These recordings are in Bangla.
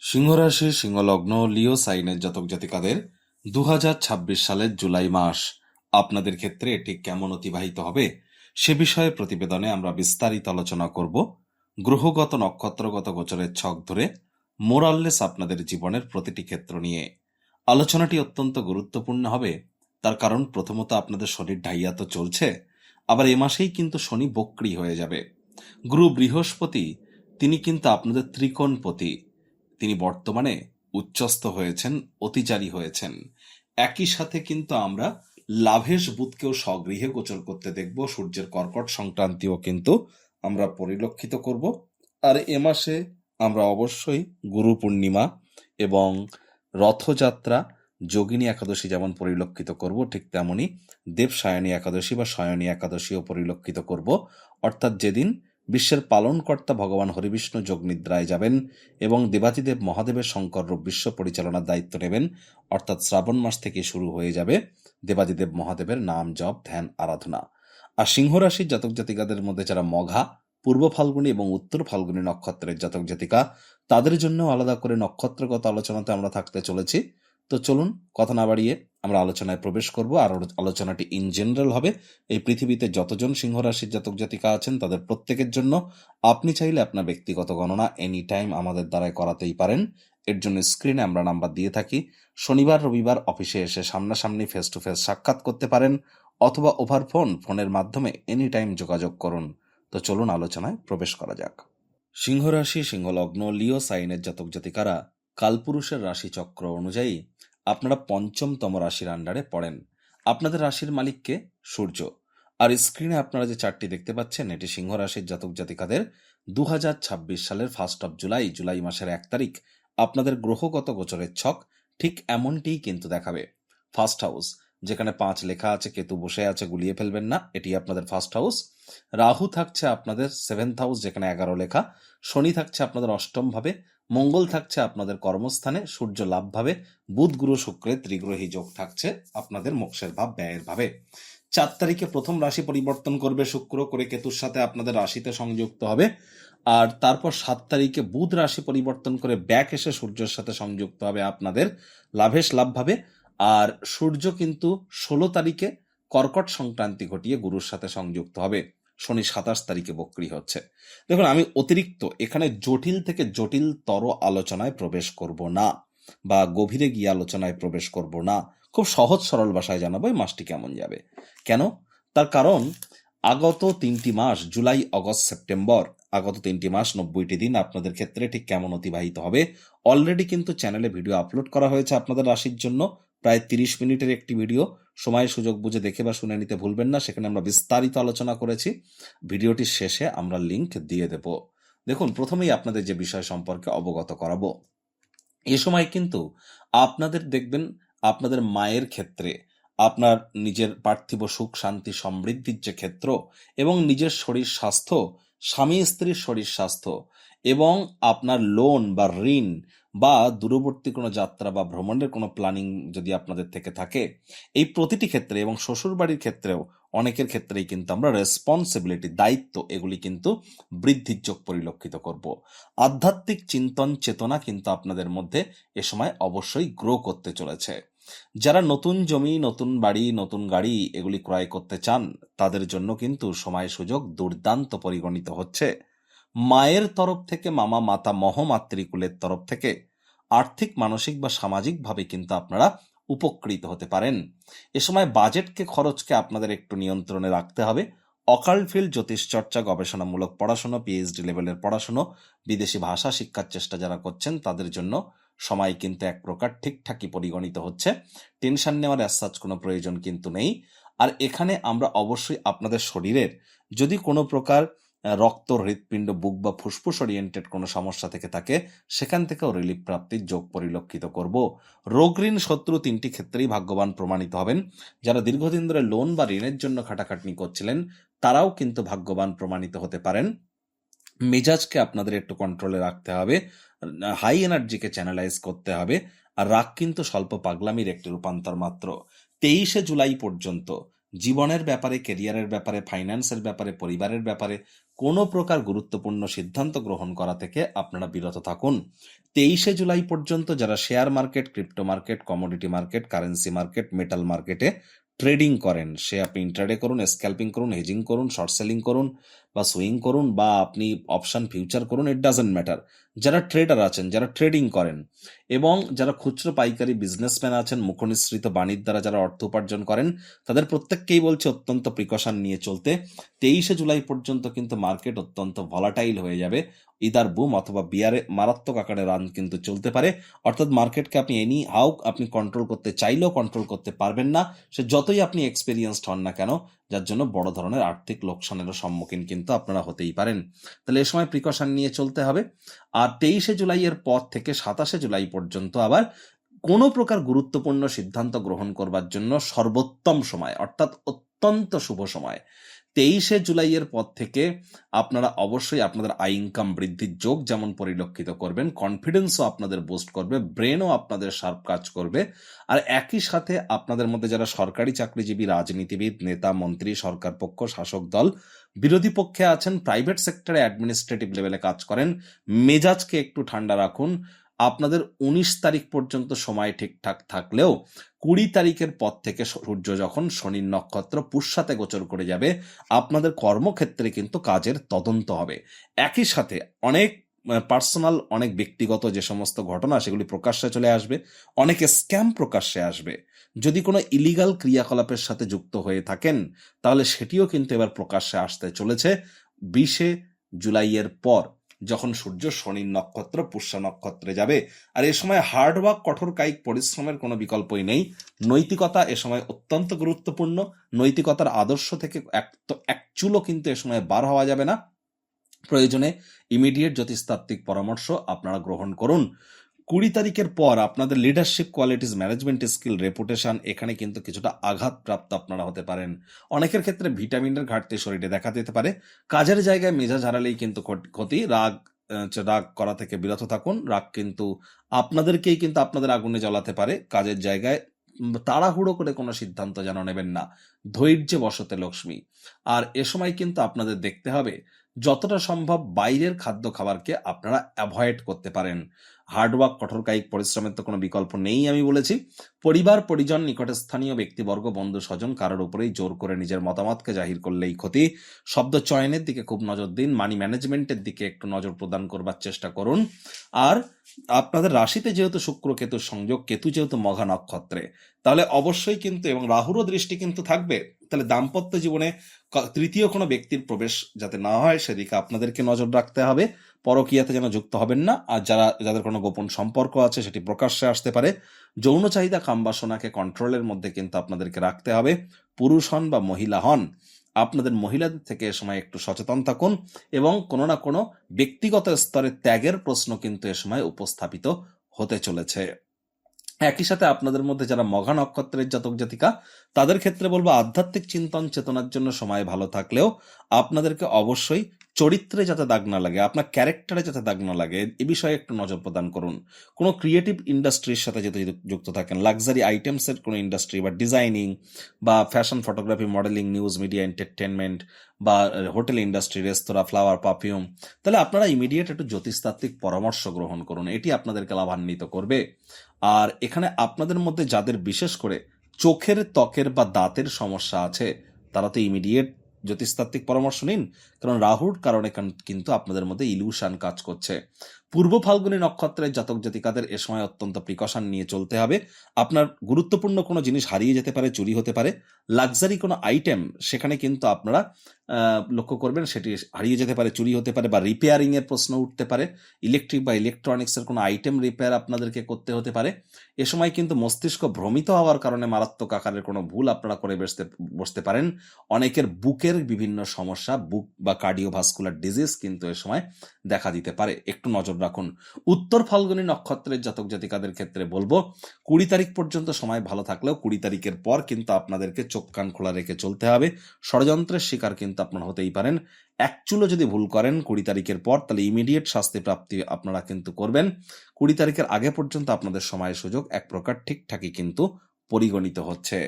সিংহ রাশি, সিংহলগ্ন, লিও সাইনের জাতক জাতিকাদের 2026 সালের জুলাই মাস আপনাদের ক্ষেত্রে ঠিক কেমন অতিবাহিত হবে সে বিষয়ে প্রতিবেদনে আমরা বিস্তারিত আলোচনা করব। গ্রহগত নক্ষত্রগত গোচরের ছক ধরে মোরাললেস আপনাদের জীবনের প্রতিটি ক্ষেত্র নিয়ে আলোচনাটি অত্যন্ত গুরুত্বপূর্ণ হবে। তার কারণ প্রথমত আপনাদের শরীর ঢাইয়া তো চলছে, আবার এ মাসেই কিন্তু শনি বক্রী হয়ে যাবে। গুরু বৃহস্পতি তিনি কিন্তু আপনাদের ত্রিকোণপতি, তিনি বর্তমানে উচ্চস্থ হয়েছেন, অতিচারী হয়েছেন। একই সাথে কিন্তু আমরা লাভেশ বুধকেও স্বগৃহে গোচর করতে দেখব। সূর্যের কর্কট সংক্রান্তিও কিন্তু আমরা পরিলক্ষিত করব। আর এ মাসে আমরা অবশ্যই গুরু পূর্ণিমা এবং রথযাত্রা, যোগিনী একাদশী যেমন পরিলক্ষিত করব, ঠিক তেমনি দেবসায়নী একাদশী বা সায়নী একাদশীও পরিলক্ষিত করব। অর্থাৎ যেদিন বিশ্বের পালনকর্তা ভগবান হরিবিষ্ণু যোগনিদ্রায় যাবেন এবং দেবাদিদেব মহাদেবের শঙ্কর রূপ বিশ্ব পরিচালনার দায়িত্ব নেবেন, অর্থাৎ শ্রাবণ মাস থেকে শুরু হয়ে যাবে দেবাদিদেব মহাদেবের নাম জপ ধ্যান আরাধনা। আর সিংহ রাশির জাতক জাতিকাদের মধ্যে যারা মঘা, পূর্ব ফাল্গুনী এবং উত্তর ফাল্গুনী নক্ষত্রের জাতক জাতিকা, তাদের জন্য আলাদা করে নক্ষত্রগত আলোচনাতে আমরা থাকতে চলেছি। তো চলুন কথা না বাড়িয়ে আমরা আলোচনায় প্রবেশ করব। আর আলোচনাটি ইন জেনারেল হবে। এই পৃথিবীতে যতজন সিংহ রাশির জাতক জাতিকা আছেন তাদের প্রত্যেকের জন্য। আপনি চাইলে আপনার ব্যক্তিগত গণনা এনি টাইম আমাদের দ্বারাই করাতেই পারেন। এর জন্য স্ক্রিনে আমরা নাম্বার দিয়ে থাকি। শনিবার রবিবার অফিসে এসে সামনাসামনি ফেস টু ফেস সাক্ষাৎ করতে পারেন, অথবা ওভার ফোনের মাধ্যমে এনি টাইম যোগাযোগ করুন। তো চলুন আলোচনায় প্রবেশ করা যাক। সিংহ রাশি, সিংহলগ্ন, লিও সাইনের জাতক জাতিকারা কালপুরুষের রাশিচক্র অনুযায়ী আপনারা পঞ্চমতম রাশির আন্ডারে পড়েন। আপনাদের রাশির মালিককে সূর্য। আর স্ক্রিনে আপনারা যে চার্টটি দেখতে পাচ্ছেন এটি সিংহ রাশির জাতক জাতিকাদের 2026 সালের 1 জুলাই মাসের 1 তারিখ আপনাদের গ্রহগত গোচরের ছক ঠিক এমনটিই কিন্তু দেখাবে। ফার্স্ট হাউস, যেখানে 5 লেখা আছে, কেতু বসে আছে, গুলিয়ে ফেলবেন না, এটি আপনাদের ফার্স্ট হাউস। রাহু থাকছে আপনাদের 7th হাউস, যেখানে 11 লেখা। শনি থাকছে আপনাদের অষ্টম ভাবে, মঙ্গল থাকছে আপনাদের কর্মস্থানে, সূর্য লাভ ভাবে, বুধ গুরু শুক্রের ত্রিগ্রহী যোগ থাকছে আপনাদের মোক্ষের ভাব ব্যয়ের ভাবে। 4 তারিখে প্রথম রাশি পরিবর্তন করবে শুক্র, করে কেতুর সাথে আপনাদের রাশিতে সংযুক্ত হবে। আর তারপর 7 তারিখে বুধ রাশি পরিবর্তন করে ব্যাক এসে সূর্যের সাথে সংযুক্ত হবে আপনাদের লাভেশ লাভ ভাবে। আর সূর্য কিন্তু 16 তারিখে কর্কট সংক্রান্তি ঘটিয়ে গুরুর সাথে সংযুক্ত হবে। শনি 27 তারিখে বক্রী হচ্ছে। দেখুন, আমি অতিরিক্ত এখানে জটিল থেকে জটিলতর আলোচনায় প্রবেশ করব না, বা গভীরে গিয়ে আলোচনায় প্রবেশ করব না। খুব সহজ সরল ভাষায় জানাবো এই মাসটি কেমন যাবে। কেন? তার কারণ আগত 3টি মাস, জুলাই আগস্ট সেপ্টেম্বর, আগত 3টি মাস 90টি দিন আপনাদের ক্ষেত্রে ঠিক কেমন অতিবাহিত হবে অলরেডি কিন্তু চ্যানেলে ভিডিও আপলোড করা হয়েছে আপনাদের রাশির জন্য। প্রায় 30 মিনিটের একটি ভিডিও, সময় সুযোগ বুঝে দেখে বা শুনে নিতে ভুলবেন না। সেখানে আমরা বিস্তারিত আলোচনা করেছি। ভিডিওটির শেষে আমরা লিংক দিয়ে দেব। দেখুন, প্রথমেই আপনাদের যে বিষয় সম্পর্কে অবগত করাবো, এ সময় কিন্তু আপনাদের দেখবেন আপনাদের মায়ের ক্ষেত্রে, আপনার নিজের পার্থিব সুখ শান্তি সমৃদ্ধির যে ক্ষেত্র, এবং নিজের শরীর স্বাস্থ্য, স্বামী স্ত্রীর শরীর স্বাস্থ্য, এবং আপনার লোন বা ঋণ বা দূরবর্তী কোনো যাত্রা বা ভ্রমণের কোনো প্ল্যানিং যদি আপনাদের থেকে থাকে, এই প্রতিটি ক্ষেত্রে, এবং শ্বশুর বাড়ির ক্ষেত্রেও অনেকের ক্ষেত্রেই কিন্তু আমরা রেসপন্সিবিলিটি, দায়িত্ব, এগুলি কিন্তু বৃদ্ধির যোগ পরিলক্ষিত করব। আধ্যাত্মিক চিন্তন চেতনা কিন্তু আপনাদের মধ্যে এ সময় অবশ্যই গ্রো করতে চলেছে। যারা নতুন জমি, নতুন বাড়ি, নতুন গাড়ি এগুলি ক্রয় করতে চান, তাদের জন্য কিন্তু সময় সুযোগ দুর্দান্ত পরিগণিত হচ্ছে। মায়ের তরফ থেকে, মামা মাতা মহমাতৃকুলের তরফ থেকে আর্থিক, মানসিক বা সামাজিকভাবে কিন্তু আপনারা উপকৃত হতে পারেন। এ সময় বাজেটকে, খরচকে আপনাদের একটু নিয়ন্ত্রণে রাখতে হবে। অকাল্ট ফিল্ড, জ্যোতিষচর্চা, গবেষণামূলক পড়াশোনা, পিএইচডি লেভেলের পড়াশোনা, বিদেশি ভাষা শিক্ষার চেষ্টা যারা করছেন তাদের জন্য সময় কিন্তু এক প্রকার ঠিকঠাকই পরিগণিত হচ্ছে। টেনশন নেওয়ার অ্যাজ কোনো প্রয়োজন কিন্তু নেই। আর এখানে আমরা অবশ্যই আপনাদের শরীরের যদি কোনো প্রকার রক্ত, হৃৎপিণ্ড, বুক বা ফুসফুস ওরিয়েন্টেড কোনো সমস্যা থেকে থাকে, সেখান থেকেও রিলিফ প্রাপ্তির যোগ পরিলক্ষিত করব। রোগ, ঋণ, শত্রু 3টি ক্ষেত্রেই ভাগ্যবান প্রমাণিত হবেন। যারা দীর্ঘদিন ধরে লোন বা ঋণের জন্য খাটাখাটনি করছিলেন, তারাও কিন্তু ভাগ্যবান প্রমাণিত হতে পারেন। মেজাজকে আপনাদের একটু কন্ট্রোলে রাখতে হবে, হাই এনার্জিকে চ্যানেলাইজ করতে হবে। আর রাগ কিন্তু স্বল্প পাগলামির একটি রূপান্তর মাত্র। 23শে জুলাই পর্যন্ত জীবনের ব্যাপারে, কেরিয়ারের ব্যাপারে, ফাইন্যান্সের ব্যাপারে, পরিবারের ব্যাপারে কোনো প্রকার গুরুত্বপূর্ণ সিদ্ধান্ত গ্রহণ করা থেকে আপনারা বিরত থাকুন। 23শে জুলাই পর্যন্ত যারা share market, crypto market, commodity market, currency market, metal মার্কেটে ট্রেডিং করেন, সে আপনি ইন্ট্রাডে করুন, স্ক্যাল্পিং করুন, হেজিং করুন, শর্ট সেলিং করুন বা সুইং করুন বা আপনি অপশন ফিউচার করুন, ইট ডাজেন্ট ম্যাটার। যারা ট্রেডার আছেন, যারা ট্রেডিং করেন এবং যারা খুচরো পাইকারি বিজনেসম্যান আছেন, মুখনিসৃত বাণীর দ্বারা যারা অর্থ উপার্জন করেন, তাদের প্রত্যেককেই বলছে অত্যন্ত প্রিকশন নিয়ে চলতে। 23শে জুলাই পর্যন্ত কিন্তু মার্কেট অত্যন্ত ভলাটাইল হয়ে যাবে। ইদার বুম অথবা বিয়ারে মারাত্মক আকারে রান কিন্তু চলতে পারে। অর্থাৎ মার্কেটকে আপনি এনি হাউ আপনি কন্ট্রোল করতে চাইলেও কন্ট্রোল করতে পারবেন না, সে যতই আপনি এক্সপেরিয়েন্সড হন না কেন, যার জন্য বড় ধরনের আর্থিক লোকসানেরও সম্মুখীন কিন্তু আপনারা হতেই পারেন। তাহলে এ সময় প্রিকশন নিয়ে চলতে হবে। আর 23শে জুলাইয়ের পর থেকে 27শে জুলাই পর্যন্ত আবার কোনো প্রকার গুরুত্বপূর্ণ সিদ্ধান্ত গ্রহণ করবার জন্য সর্বোত্তম সময়, অর্থাৎ অত্যন্ত শুভ সময়। 23শে জুলাইয়ের পর থেকে আপনারা অবশ্যই আপনাদের আয় ইনকাম বৃদ্ধির যোগ যেমন পরিলক্ষিত করবেন, কনফিডেন্সও আপনাদের বুস্ট করবে, ব্রেনও আপনাদের শার্প কাজ করবে। আর একই সাথে আপনাদের মধ্যে যারা সরকারি চাকরিজীবী, রাজনীতিবিদ, নেতা, মন্ত্রী, সরকার পক্ষ, শাসক দল, বিরোধী পক্ষে আছেন, প্রাইভেট সেক্টরে অ্যাডমিনিস্ট্রেটিভ লেভেলে কাজ করেন, মেজাজকে একটু ঠান্ডা রাখুন। আপনাদের 19 তারিখ পর্যন্ত সময় ঠিকঠাক থাকলেও 20 তারিখের পর থেকে সূর্য যখন শনির নক্ষত্র পুষ্যাতে গোচর করে যাবে, আপনাদের কর্মক্ষেত্রে কিন্তু কাজের তদন্ত হবে। একই সাথে অনেক পার্সোনাল, অনেক ব্যক্তিগত যে সমস্ত ঘটনা সেগুলি প্রকাশ্যে চলে আসবে, অনেক স্ক্যাম প্রকাশ্যে আসবে। যদি কোনো ইলিগাল ক্রিয়াকলাপের সাথে যুক্ত হয়ে থাকেন তাহলে সেটিও কিন্তু এবার প্রকাশ্যে আসতে চলেছে 20শে জুলাইয়ের পর, যখন সূর্য শনির নক্ষত্র পুষ্যা নক্ষত্রে যাবে। আর এ সময় হার্ডওয়ার্ক, কঠোর কায়িক পরিশ্রমের কোনো বিকল্পই নেই। নৈতিকতা এ সময় অত্যন্ত গুরুত্বপূর্ণ। নৈতিকতার আদর্শ থেকে এক চুলও কিন্তু এ সময় বার হওয়া যাবে না। প্রয়োজনে ইমিডিয়েট জ্যোতিষতাত্ত্বিক পরামর্শ আপনারা গ্রহণ করুন। 20 তারিখের পর আপনাদের leadership qualities, management skill, reputation এখানে কিন্তু কিছুটা আঘাতপ্রাপ্ত আপনারা হতে পারেন। অনেকের ক্ষেত্রে ভিটামিনের ঘাটতি শরীরে দেখা দিতে পারে। কাজের জায়গায় মেজাজ হারালেই কিন্তু ক্ষতি। রাগ করা থেকে বিরত থাকুন। রাগ কিন্তু আপনাদেরকেই কিন্তু আপনাদের আগুনে জ্বালাতে পারে। কাজের জায়গায় তাড়াহুড়ো করে কোনো সিদ্ধান্ত যেন নেবেন না। ধৈর্যে বসতে লক্ষ্মী। আর এ সময় কিন্তু আপনাদের দেখতে হবে যতটা সম্ভব বাইরের খাদ্য খাবারকে আপনারা অ্যাভয়েড করতে পারেন। হার্ডওয়ার্ক, কঠোর কায়িক পরিশ্রমের তো কোনো বিকল্প নেই আমি বলেছি। পরিবার, পরিজন, নিকটে স্থানীয় ব্যক্তিবর্গ, বন্ধু স্বজন কারোর উপরেই জোর করে নিজের মতামতকে জাহির করলেই ক্ষতি। শব্দ চয়নের দিকে খুব নজর দিন। মানি ম্যানেজমেন্টের দিকে একটু নজর প্রদান করবার চেষ্টা করুন। আর আপনাদের রাশিতে যেহেতু শুক্র কেতুর সংযোগ, কেতু যেহেতু মঘা নক্ষত্রে, তাহলে অবশ্যই কিন্তু, এবং রাহুরও দৃষ্টি কিন্তু থাকবে, তাহলে দাম্পত্য জীবনে তৃতীয় কোনো ব্যক্তির প্রবেশ যাতে না হয় সেদিকে আপনাদেরকে নজর রাখতে হবে। পরকীয়াতে যেন যুক্ত হবেন না। আর যাদের কোনো গোপন সম্পর্ক আছে সেটি প্রকাশ্যে আসতে পারে। যৌন চাহিদা, কামবাসনাকে কন্ট্রোলের মধ্যে কিন্তু আপনাদেরকে রাখতে হবে। পুরুষ হন বা মহিলা হন, আপনাদের মহিলাদের থেকে এ সময় একটু সচেতন থাকুন এবং কোনো না কোনো ব্যক্তিগত স্তরে ত্যাগের প্রশ্ন কিন্তু এ সময় উপস্থাপিত হতে চলেছে। একই সাথে আপনাদের মধ্যে যারা মঘা নক্ষত্রের জাতক জাতিকা, তাদের ক্ষেত্রে বলবো আধ্যাত্মিক চিন্তন চেতনার জন্য সময় ভালো থাকলেও আপনাদেরকে অবশ্যই চরিত্রে যাতে দাগ না লাগে, আপনার ক্যারেক্টারে যাতে দাগ না লাগে, এ বিষয়ে একটু নজর প্রদান করুন। কোনো ক্রিয়েটিভ ইন্ডাস্ট্রির সাথে যদি যুক্ত থাকেন, লাক্সারি আইটেমসের কোনো ইন্ডাস্ট্রি বা ডিজাইনিং বা fashion, photography, modelling, news media, entertainment বা হোটেল ইন্ডাস্ট্রি, রেস্তোরাঁ, ফ্লাওয়ার, পারফিউম, তাহলে আপনারা ইমিডিয়েট একটু জ্যোতিষতাত্ত্বিক পরামর্শ গ্রহণ করুন। এটি আপনাদেরকে লাভান্বিত করবে। আর এখানে আপনাদের মধ্যে যাদের বিশেষ করে চোখের, ত্বকের বা দাঁতের সমস্যা আছে, তারা তো ইমিডিয়েট জ্যোতিষতাত্ত্বিক পরামর্শ নিন, কারণ রাহুর কারণে কিন্তু আপনাদের মধ্যে ইলিউশন কাজ করছে। পূর্ব ফাল্গুনী নক্ষত্রের জাতক জাতিকাদের এ সময় অত্যন্ত প্রিকশন নিয়ে চলতে হবে। আপনার গুরুত্বপূর্ণ কোনো জিনিস হারিয়ে যেতে পারে, চুরি হতে পারে। লাক্সারি কোনো আইটেম সেখানে কিন্তু আপনারা লক্ষ্য করবেন সেটি হারিয়ে যেতে পারে, চুরি হতে পারে বা রিপেয়ারিং এর প্রশ্ন উঠতে পারে। ইলেকট্রিক বা ইলেকট্রনিক্সের কোনো আইটেম রিপেয়ার আপনাদেরকে করতে হতে পারে। এ সময় কিন্তু মস্তিষ্ক ভ্রমিত হওয়ার কারণে মারাত্মক আকারের কোনো ভুল আপনারা করে বসতে পারেন। অনেকের বুকের বিভিন্ন সমস্যা, বুক বা কার্ডিওভাস্কুলার ডিজিজ কিন্তু এ সময় দেখা দিতে পারে, একটু নজর রাখুন। উত্তর ফাল্গুনী নক্ষত্রের জাতক জাতিকাদের ক্ষেত্রে বলবো 20 তারিখ পর্যন্ত সময় ভালো থাকলেও 20 তারিখের পর কিন্তু আপনাদেরকে চোখ কান খোলা রেখে চলতে হবে। ষড়যন্ত্রের শিকার কিন্তু আপনারা হতেই পারেন। এক চুলো যদি ভুল করেন 20 তারিখের পর, তাহলে ইমিডিয়েট শাস্তি প্রাপ্তি আপনারা কিন্তু করবেন। 20 তারিখের আগে পর্যন্ত আপনাদের সময় সুযোগ এক প্রকার ঠিকঠাকই কিন্তু পরিগণিত হচ্ছে।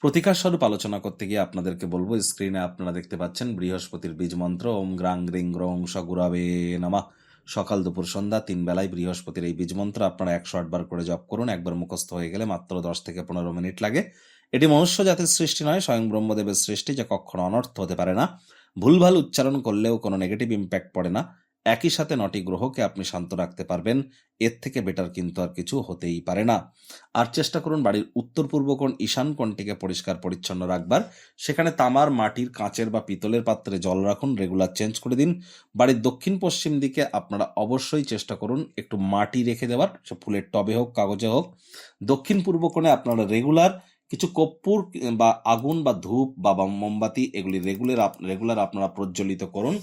প্রতিকার স্বরূপ আলোচনা করতে গিয়ে আপনাদেরকে বলবো, স্ক্রিনে আপনারা দেখতে পাচ্ছেন বৃহস্পতির বীজ মন্ত্র ওম গ্রাং গ্রিং গ্রং সগুরাবে নামা। সকাল দুপুর সন্ধ্যা 3 বেলায় বৃহস্পতির এই বীজ মন্ত্র আপনারা 108 বার করে জপ করুন। একবার মুখস্থ হয়ে গেলে মাত্র 10 থেকে 15 মিনিট লাগে। এটি মনুষ্য জাতির সৃষ্টি নয়, স্বয়ং ব্রহ্মদেবের সৃষ্টি, যা কখনো অনর্থ হতে পারে না। ভুলভাল উচ্চারণ করলেও কোনো নেগেটিভ ইম্প্যাক্ট পড়ে না। একই সাথে 9টি গ্রহকে আপনি শান্ত রাখতে পারবেন। এর থেকে বেটার কিন্তু আর কিছু হতেই পারে না। আর চেষ্টা করুন বাড়ির উত্তর পূর্ব কোণ, ঈশান কোণটিকে পরিষ্কার পরিচ্ছন্ন রাখবার। সেখানে তামার, মাটির, কাঁচের বা পিতলের পাত্রে জল রাখুন, রেগুলার চেঞ্জ করে দিন। বাড়ির দক্ষিণ পশ্চিম দিকে আপনারা অবশ্যই চেষ্টা করুন একটু মাটি রেখে দেওয়ার, সে ফুলের টবে হোক, কাগজে হোক। দক্ষিণ পূর্ব কোণে আপনারা রেগুলার কিছু কর্পূর বা আগুন বা ধূপ বা মোমবাতি এগুলি রেগুলার আপনারা প্রজ্বলিত করুন,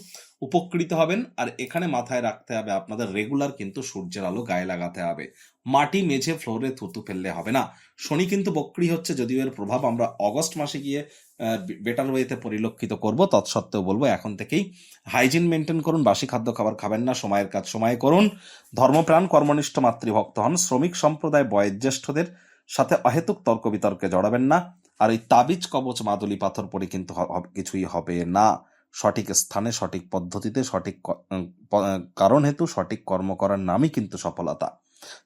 উপকৃত হবেন। আর এখানে মাথায় রাখতে হবে আপনাদের রেগুলার কিন্তু সূর্যের আলো গায়ে লাগাতে হবে। মাটি, মেঝে, ফ্লোরে থুতু ফেললে হবে না। শনি কিন্তু বক্রী হচ্ছে, যদিও এর প্রভাব আমরা অগস্ট মাসে গিয়ে বেটার ওয়েতে পরিলক্ষিত করব। তৎসত্ত্বেও বলবো এখন থেকেই হাইজিন মেনটেন করুন, বাসি খাদ্য খাবার খাবেন না, সময়ের কাজ সময়ে করুন, ধর্মপ্রাণ কর্মনিষ্ঠ মাতৃভক্ত হন, শ্রমিক সম্প্রদায় বয়োজ্যেষ্ঠদের সাথে অহেতুক তর্ক বিতর্কে জড়াবেন না। আর এই তাবিজ, কবচ, মাদুলি পাথর পরে কিন্তু কিছুই হবে না। সঠিক স্থানে, সঠিক পদ্ধতিতে, সঠিক কারণ হেতু সঠিক কর্ম করার নামই কিন্তু সফলতা।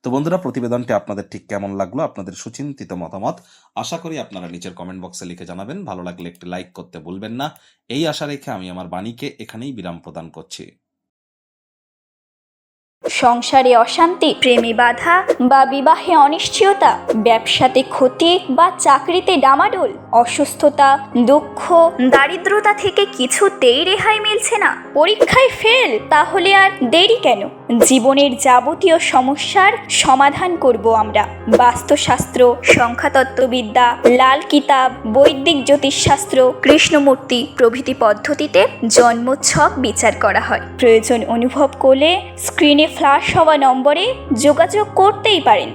তো বন্ধুরা, প্রতিবেদনটি আপনাদের ঠিক কেমন লাগলো, আপনাদের সুচিন্তিত মতামত আশা করি আপনারা নিচের কমেন্ট বক্সে লিখে জানাবেন। ভালো লাগলে একটি লাইক করতে ভুলবেন না। এই আশা রেখে আমি আমার বাণীকে এখানেই বিরাম প্রদান করছি। সংসারে অশান্তি, প্রেমে বাধা বা বিবাহে অনিশ্চয়তা, ব্যবসাতে ক্ষতি বা চাকরিতে ডামাডোল, অসুস্থতা, দুঃখ, দারিদ্রতা থেকে কিছুতেই রেহাই মিলছে না, পরীক্ষায় ফেল, তাহলে আর দেরি কেন? জীবনের যাবতীয় সমস্যার সমাধান করব আমরা। বাস্তুশাস্ত্র, সংখ্যাতত্ত্ববিদ্যা, লাল কিতাব, বৈদিক জ্যোতিষশাস্ত্র, কৃষ্ণমূর্তি প্রভৃতি পদ্ধতিতে জন্মছক বিচার করা হয়। প্রয়োজন অনুভব করলে স্ক্রিনে ফ্ল্যাশ হওয়া নম্বরে যোগাযোগ করতেই পারেন।